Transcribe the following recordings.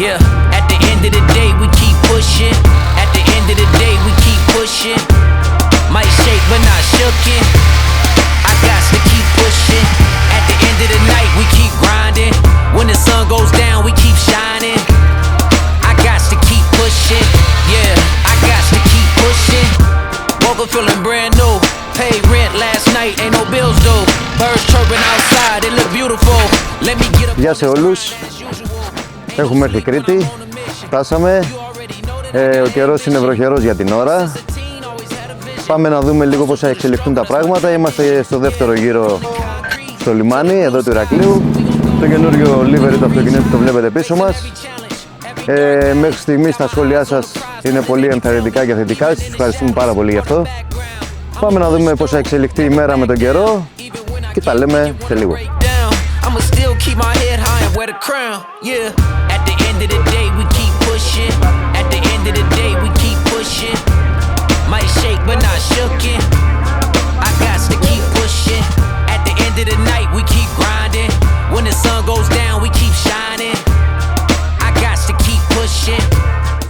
Yeah, at the end of the day we keep pushing. At the end of the day we keep pushing. Might shake but not shooken. I got to keep pushing. At the end of the night we keep grinding. When the sun goes down we keep shining. I got to keep pushing. Yeah, I got to keep pushing. Woke up feeling brand new. Paid rent last night, ain't no bills due. Birds chirping outside, it look beautiful. Let me get up. Γεια σε όλους. Έχουμε έρθει Κρήτη. Φτάσαμε. Ο καιρός είναι βροχερός για την ώρα. Πάμε να δούμε λίγο πώς θα εξελιχθούν τα πράγματα. Είμαστε στο δεύτερο γύρο στο λιμάνι, εδώ του Ηρακλείου. Το καινούριο livery του αυτοκινήτου το βλέπετε πίσω μας. Μέχρι στιγμής τα σχόλιά σας είναι πολύ ενθαρρυντικά και θετικά. Σας ευχαριστούμε πάρα πολύ γι' αυτό. Πάμε να δούμε πώς θα εξελιχθεί η μέρα με τον καιρό και τα λέμε σε λίγο.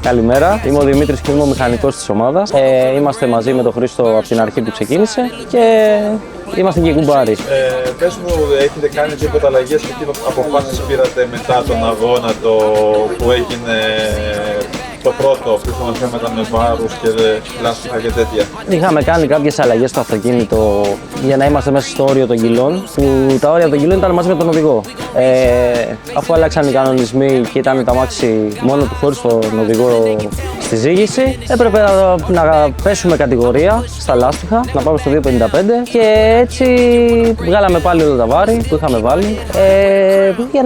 Καλημέρα, είμαι ο Δημήτρης και είμαι ο μηχανικός της ομάδας. Είμαστε μαζί με τον Χρήστο από την αρχή που ξεκίνησε και είμαστε και κουμπάρι. Πες μου, έχετε κάνει τίποτα αλλαγές και τι αποφάσεις πήρατε μετά τον αγώνα που έγινε το πρώτο, με θέματα με βάρους και λάστιχα και τέτοια? Είχαμε κάνει κάποιες αλλαγές στο αυτοκίνητο για να είμαστε μέσα στο όριο των κιλών, που τα όρια των κιλών ήταν μαζί με τον οδηγό. Αφού αλλάξαν οι κανονισμοί και ήταν τα μάξι μόνο του χωρίς τον οδηγό στη ζήγηση, έπρεπε να πέσουμε κατηγορία στα λάστιχα, να πάμε στο 2.55 και έτσι βγάλαμε πάλι όλα τα βάρη που είχαμε βάλει για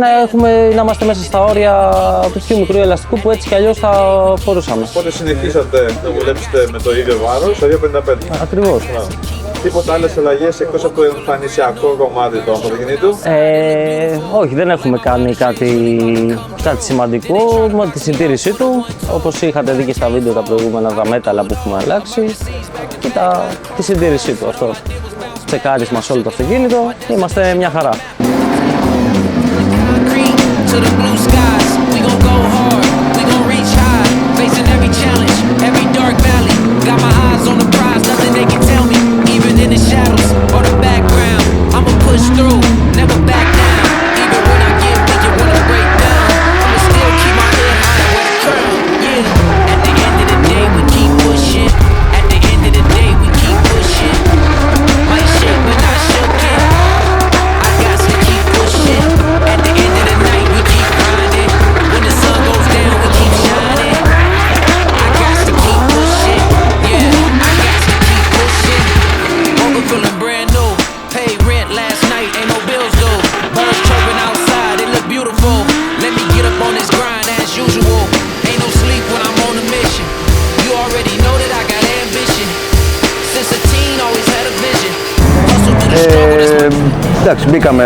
να είμαστε μέσα στα όρια του πιο μικρού ελαστικού που έτσι κι αλλιώς θα φορούσαμε. Οπότε συνεχίσατε να δουλέψετε με το ίδιο βάρος, το 2.55. Ακριβώς. Τίποτα άλλες αλλαγές εκτός από το εμφανισιακό κομμάτι του αυτοκινήτου? Όχι, δεν έχουμε κάνει κάτι σημαντικό, με τη συντήρησή του. Όπως είχατε δει και στα βίντεο τα προηγούμενα, τα μέταλλα που έχουμε αλλάξει και τη συντήρησή του αυτό. Τσεκάρισμα σε όλο το αυτοκίνητο, είμαστε μια χαρά. Εντάξει, μπήκαμε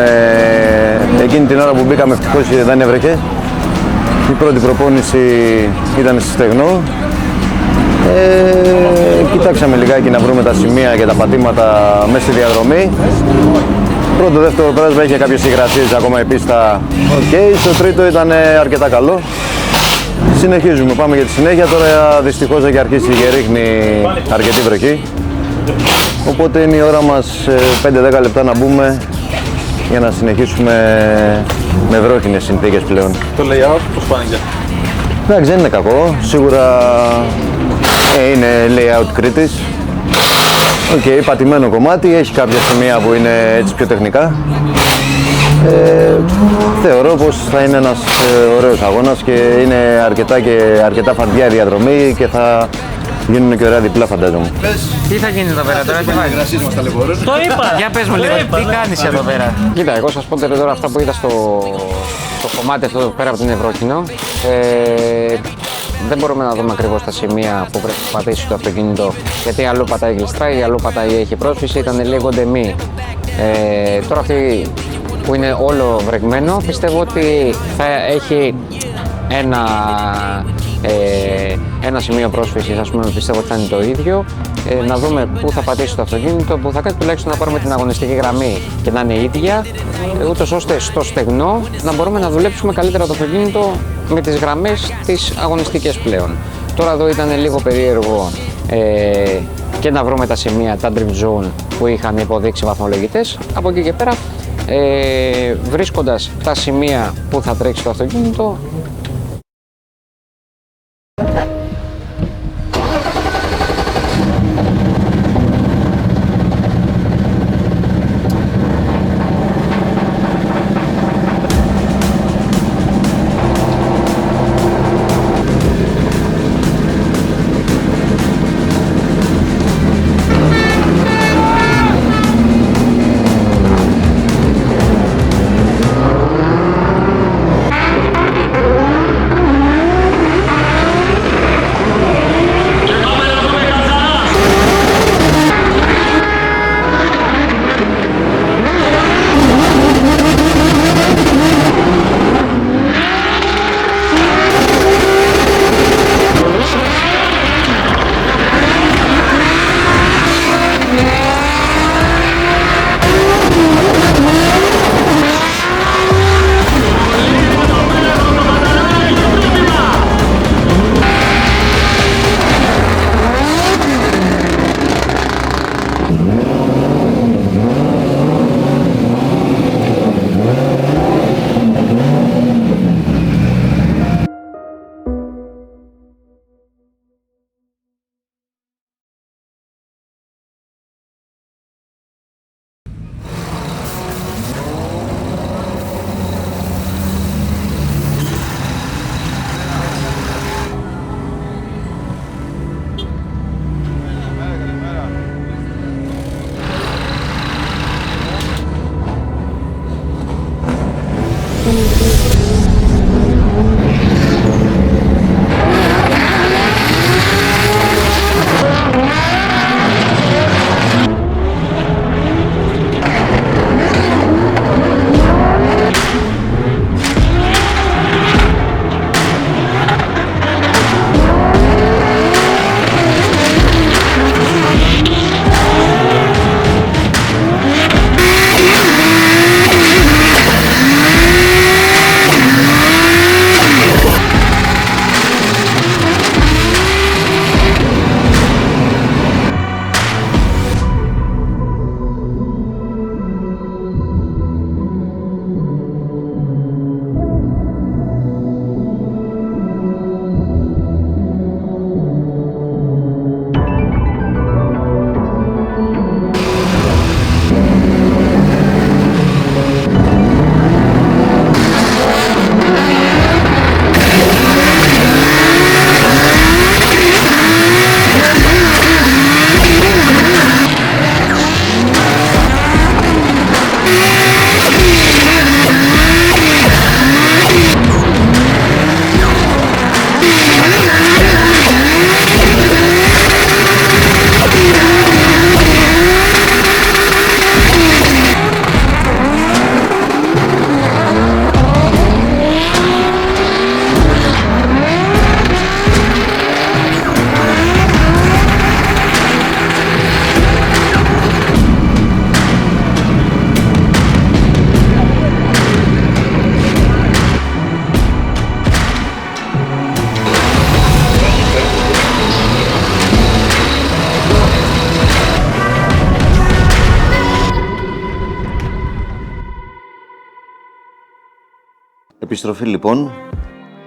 εκείνη την ώρα που μπήκαμε, ευτυχώς δεν έβρεχε. Η πρώτη προπόνηση ήταν στη Στεγνό. Κοιτάξαμε λιγάκι να βρούμε τα σημεία και τα πατήματα μέσα στη διαδρομή. Πρώτο, δεύτερο πέρασμα είχε κάποιες υγρασίες, ακόμα η πίστα ok. Στο τρίτο ήταν αρκετά καλό. Συνεχίζουμε, πάμε για τη συνέχεια. Τώρα δυστυχώς έχει αρχίσει και ρίχνει αρκετή βροχή. Οπότε είναι η ώρα μας 5-10 λεπτά να μπούμε για να συνεχίσουμε με βρόχινες συνθήκες πλέον. Το layout πώς φάνηκε? Εντάξει, δεν είναι κακό. Σίγουρα είναι layout Κρήτης. Οκ, πατημένο κομμάτι, έχει κάποια σημεία που είναι έτσι πιο τεχνικά. Θεωρώ πως θα είναι ένας ωραίος αγώνας και είναι αρκετά φαντιά η διαδρομή και θα γίνουν και ωραία διπλά, φαντάζομαι. Τι θα γίνει εδώ πέρα τώρα, τι βάζεις? Το είπα! Για πες μου λίγο, τι κάνεις εδώ πέρα? Κοίτα, εγώ σας πω τώρα αυτά που είδα στο κομμάτι αυτό πέρα από την Ευρώκηνο. Δεν μπορούμε να δούμε ακριβώς τα σημεία που πρέπει να πατήσει το αυτοκίνητο, γιατί αλλού πατάει γλιστράει, αλλού πατάει έχει πρόσφυση, ήταν λίγο ντεμή. Τώρα αυτή που είναι όλο βρεγμένο, πιστεύω ότι θα έχει ένα σημείο πρόσφυσης, ας πούμε, πιστεύω ότι θα είναι το ίδιο. Να δούμε πού θα πατήσει το αυτοκίνητο, πού θα κάνει, τουλάχιστον να πάρουμε την αγωνιστική γραμμή και να είναι ίδια, ούτως ώστε στο στεγνό να μπορούμε να δουλέψουμε καλύτερα το αυτοκίνητο με τις γραμμές τις αγωνιστικές πλέον. Τώρα εδώ ήταν λίγο περίεργο και να βρούμε τα σημεία, τα drift zone που είχαν υποδείξει βαθμολογητές. Από εκεί και πέρα, βρίσκοντας τα σημεία που θα τρέξει το αυτοκίνητο, Επιστροφή λοιπόν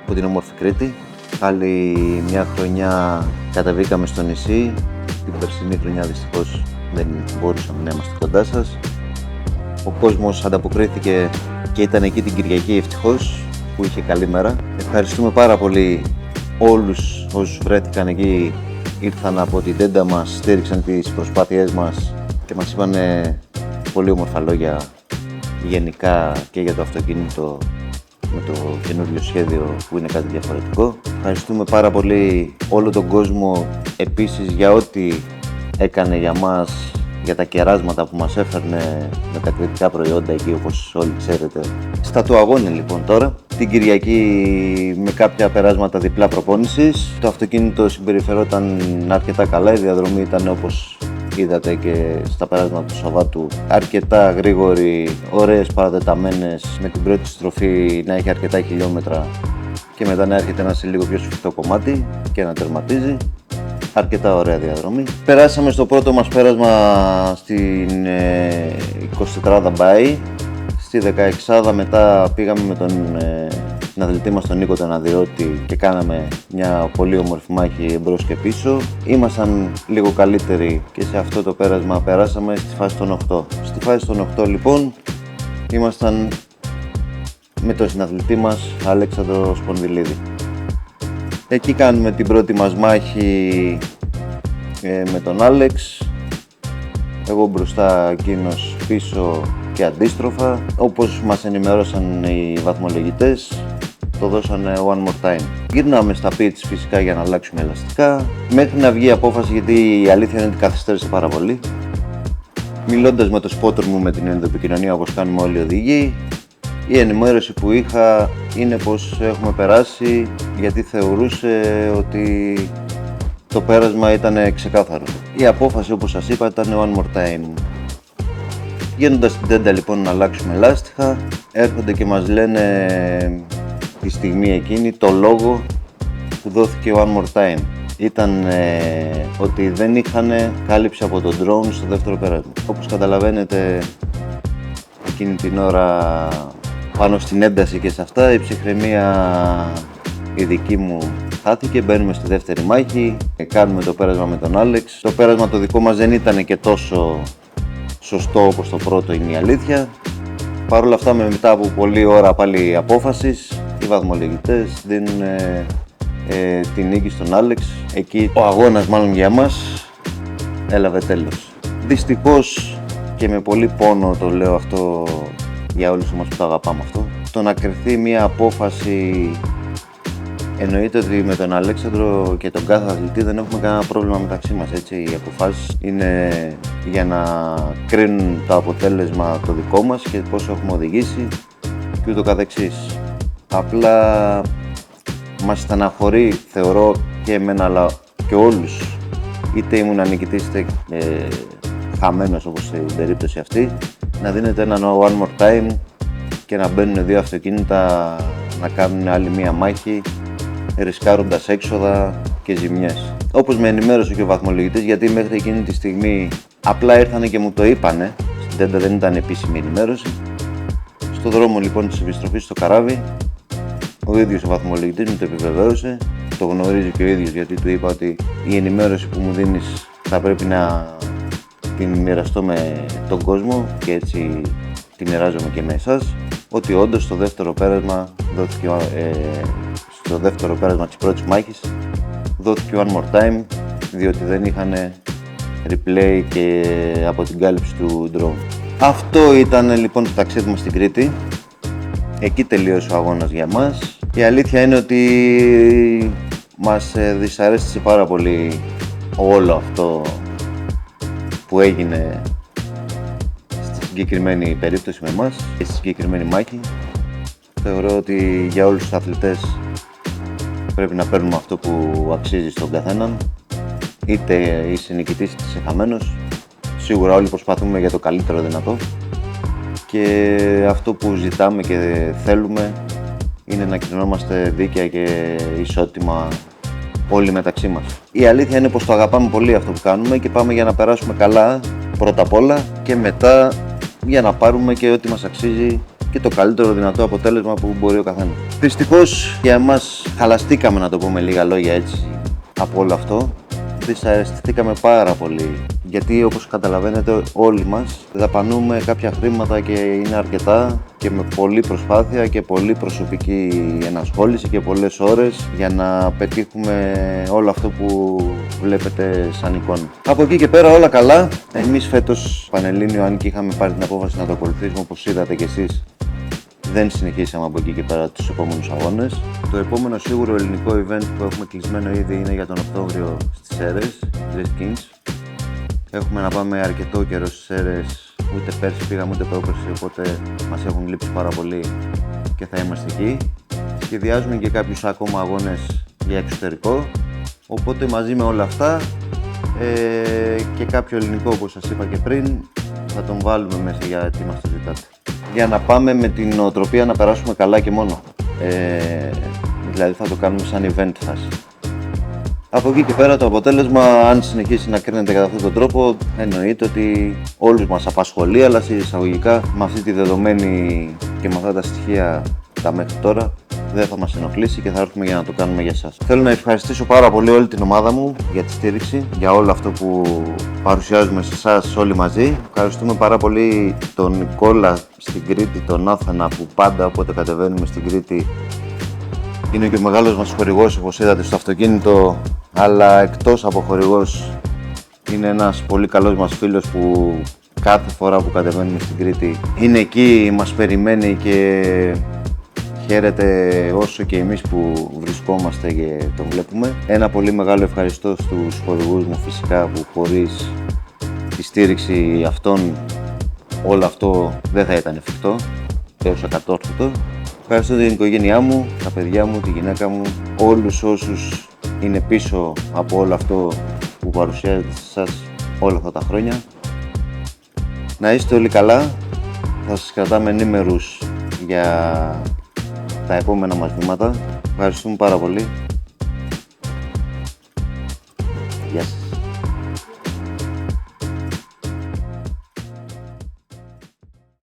από την όμορφη Κρήτη. Άλλη μια χρονιά κατεβήκαμε στο νησί. Την περσινή χρονιά δυστυχώς δεν μπορούσαμε να είμαστε κοντά σας. Ο κόσμος ανταποκρίθηκε και ήταν εκεί την Κυριακή ευτυχώς που είχε καλή μέρα. Ευχαριστούμε πάρα πολύ όλους όσους βρέθηκαν εκεί, ήρθαν από την τέντα μας, στήριξαν τις προσπάθειές μας και μας είπαν πολύ όμορφα λόγια γενικά και για το αυτοκίνητο με το καινούριο σχέδιο που είναι κάτι διαφορετικό. Ευχαριστούμε πάρα πολύ όλο τον κόσμο επίσης για ό,τι έκανε για μας, για τα κεράσματα που μας έφερνε με τα κριτικά προϊόντα εκεί, όπως όλοι ξέρετε. Στα του αγώνη λοιπόν τώρα, την Κυριακή με κάποια περάσματα διπλά προπόνησης. Το αυτοκίνητο συμπεριφερόταν αρκετά καλά, η διαδρομή ήταν όπως είδατε και στα περάσματα του Σαββάτου αρκετά γρήγορη, ωραίες παρατεταμένες, με την πρώτη στροφή να έχει αρκετά χιλιόμετρα και μετά να έρχεται ένα σε λίγο πιο σφιχτό κομμάτι και να τερματίζει. Αρκετά ωραία διαδρομή. Περάσαμε στο πρώτο μας πέρασμα στην 24 Μπάη. Στη 16 μετά πήγαμε με τον συναθλητή μας τον Νίκο τον Αδειώτη και κάναμε μια πολύ όμορφη μάχη εμπρός και πίσω. Ήμασταν λίγο καλύτεροι και σε αυτό το πέρασμα περάσαμε στη φάση των 8. Στη φάση των 8 λοιπόν ήμασταν με τον συναθλητή μας Αλέξανδρο Σπονδυλίδη. Εκεί κάνουμε την πρώτη μας μάχη με τον Άλεξ. Εγώ μπροστά, εκείνος πίσω και αντίστροφα. Όπως μας ενημέρωσαν οι βαθμολογητές, το δώσανε one more time. Γυρνάμε στα pitch φυσικά για να αλλάξουμε ελαστικά. Μέχρι να βγει η απόφαση, γιατί η αλήθεια είναι ότι καθυστέρησε πάρα πολύ. Μιλώντας με το spotter μου με την ενδοεπικοινωνία όπως κάνουμε όλοι οι οδηγοί, η ενημέρωση που είχα είναι πως έχουμε περάσει, γιατί θεωρούσε ότι το πέρασμα ήταν ξεκάθαρο. Η απόφαση όπως σας είπα ήταν one more time. Γίνοντας στην τέντα λοιπόν να αλλάξουμε λάστιχα, έρχονται και μας λένε τη στιγμή εκείνη το λόγο που δόθηκε one more time. Ήταν ότι δεν είχαν κάλυψη από τον drone στο δεύτερο πέρασμα. Όπως καταλαβαίνετε, εκείνη την ώρα πάνω στην ένταση και σε αυτά η ψυχραιμία η δική μου χάθηκε. Μπαίνουμε στη δεύτερη μάχη, κάνουμε το πέρασμα με τον Άλεξ. Το πέρασμα το δικό μας δεν ήταν και τόσο σωστό όπως το πρώτο, είναι η αλήθεια. Παρ' όλα αυτά, μετά από πολλή ώρα πάλι απόφασης, οι βαθμολογητές δίνουν την νίκη στον Άλεξ. Εκεί ο αγώνας μάλλον για μας έλαβε τέλος. Δυστυχώς και με πολύ πόνο το λέω αυτό για όλους εμάς που το αγαπάμε αυτό, το να κρυφθεί μια απόφαση. Εννοείται ότι με τον Αλέξανδρο και τον κάθε αθλητή δεν έχουμε κανένα πρόβλημα μεταξύ μας, έτσι. Οι αποφάσεις είναι για να κρίνουν το αποτέλεσμα το δικό μας και πώς έχουμε οδηγήσει και ούτω καθεξής. Απλά μας στεναχωρεί, θεωρώ και εμένα αλλά και όλους, είτε ήμουν νικητής είτε χαμένος όπως στην περίπτωση αυτή, να δίνεται ένα one more time και να μπαίνουν δύο αυτοκίνητα να κάνουν άλλη μία μάχη, ρισκάροντας έξοδα και ζημιές. Όπως με ενημέρωσε και ο βαθμολογητής, γιατί μέχρι εκείνη τη στιγμή απλά ήρθανε και μου το είπανε, στην τέντα δεν ήταν επίσημη ενημέρωση. Στο δρόμο λοιπόν της επιστροφής στο καράβι, ο ίδιος ο βαθμολογητής μου το επιβεβαίωσε, το γνωρίζει και ο ίδιος, γιατί του είπα ότι η ενημέρωση που μου δίνεις θα πρέπει να την μοιραστώ με τον κόσμο και έτσι τη μοιράζομαι και με εσάς, ότι όντως στο δεύτερο πέρασμα δόθηκε στο δεύτερο πέρασμα της πρώτης μάχης δόθηκε one more time, διότι δεν είχαν replay και από την κάλυψη του drone. Αυτό ήταν λοιπόν το ταξίδι μας στην Κρήτη. Εκεί τελείωσε ο αγώνας για μας. Η αλήθεια είναι ότι μας δυσαρέστησε πάρα πολύ όλο αυτό που έγινε στη συγκεκριμένη περίπτωση με εμάς και στη συγκεκριμένη μάχη. Θεωρώ ότι για όλους τους αθλητές πρέπει να παίρνουμε αυτό που αξίζει στον καθέναν, είτε είσαι νικητής είτε είσαι χαμένος. Σίγουρα όλοι προσπαθούμε για το καλύτερο δυνατό και αυτό που ζητάμε και θέλουμε είναι να κρινόμαστε δίκαια και ισότιμα όλοι μεταξύ μας. Η αλήθεια είναι πως το αγαπάμε πολύ αυτό που κάνουμε και πάμε για να περάσουμε καλά πρώτα απ' όλα και μετά για να πάρουμε και ό,τι μας αξίζει και το καλύτερο δυνατό αποτέλεσμα που μπορεί ο καθένας. Δυστυχώς για εμάς χαλαστήκαμε, να το πούμε λίγα λόγια έτσι, από όλο αυτό. Δυσαρεστηθήκαμε πάρα πολύ, γιατί όπως καταλαβαίνετε όλοι μας δαπανούμε κάποια χρήματα και είναι αρκετά και με πολλή προσπάθεια και πολύ προσωπική ενασχόληση και πολλές ώρες για να πετύχουμε όλο αυτό που βλέπετε σαν εικόνα. Από εκεί και πέρα όλα καλά. Εμείς φέτος Πανελλήνιο, αν και είχαμε πάρει την απόφαση να το ακολουθήσουμε όπως είδατε κι εσείς, δεν συνεχίσαμε από εκεί και πέρα τους επόμενους αγώνες. Το επόμενο σίγουρο ελληνικό event που έχουμε κλεισμένο ήδη είναι για τον Οκτώβριο στις Σέρρες, Race Kings. Έχουμε να πάμε αρκετό καιρό στις Σέρρες, ούτε πέρσι πήγαμε ούτε πρόπερσι, οπότε μας έχουν λείψει πάρα πολύ και θα είμαστε εκεί. Σχεδιάζουμε και κάποιους ακόμα αγώνες για εξωτερικό, οπότε μαζί με όλα αυτά και κάποιο ελληνικό όπως σας είπα και πριν θα τον βάλουμε μέσα γιατί μας το ζητάτε. Για να πάμε με την νοοτροπία να περάσουμε καλά και μόνο. Δηλαδή θα το κάνουμε σαν event φάση. Από εκεί και πέρα το αποτέλεσμα, αν συνεχίσει να κρίνεται κατά αυτόν τον τρόπο, εννοείται ότι όλους μας απασχολεί, αλλά σε εισαγωγικά με αυτή τη δεδομένη και με αυτά τα στοιχεία τα μέχρι τώρα δεν θα μας ενοχλήσει και θα έρθουμε για να το κάνουμε για εσάς. Θέλω να ευχαριστήσω πάρα πολύ όλη την ομάδα μου για τη στήριξη, για όλο αυτό που παρουσιάζουμε σε εσάς όλοι μαζί. Ευχαριστούμε πάρα πολύ τον Νικόλα στην Κρήτη, τον Άθανα που πάντα όποτε κατεβαίνουμε στην Κρήτη είναι και ο μεγάλος μας χορηγός, όπως είδατε στο αυτοκίνητο, αλλά εκτός από χορηγός είναι ένας πολύ καλός μας φίλος που κάθε φορά που κατεβαίνουμε στην Κρήτη είναι εκεί, μας περιμένει και χαίρεται όσο και εμείς που βρισκόμαστε και τον βλέπουμε. Ένα πολύ μεγάλο ευχαριστώ στους χορηγούς μου φυσικά, που χωρίς τη στήριξη αυτών όλο αυτό δεν θα ήταν εφικτό, έως ακατόρθωτο. Ευχαριστώ την οικογένειά μου, τα παιδιά μου, τη γυναίκα μου, όλους όσους είναι πίσω από όλο αυτό που παρουσιάζεται σε εσάς όλα αυτά τα χρόνια. Να είστε όλοι καλά, θα σας κρατάμε ενήμερους για τα επόμενα μας βήματα. Ευχαριστούμε πάρα πολύ. Γεια σας.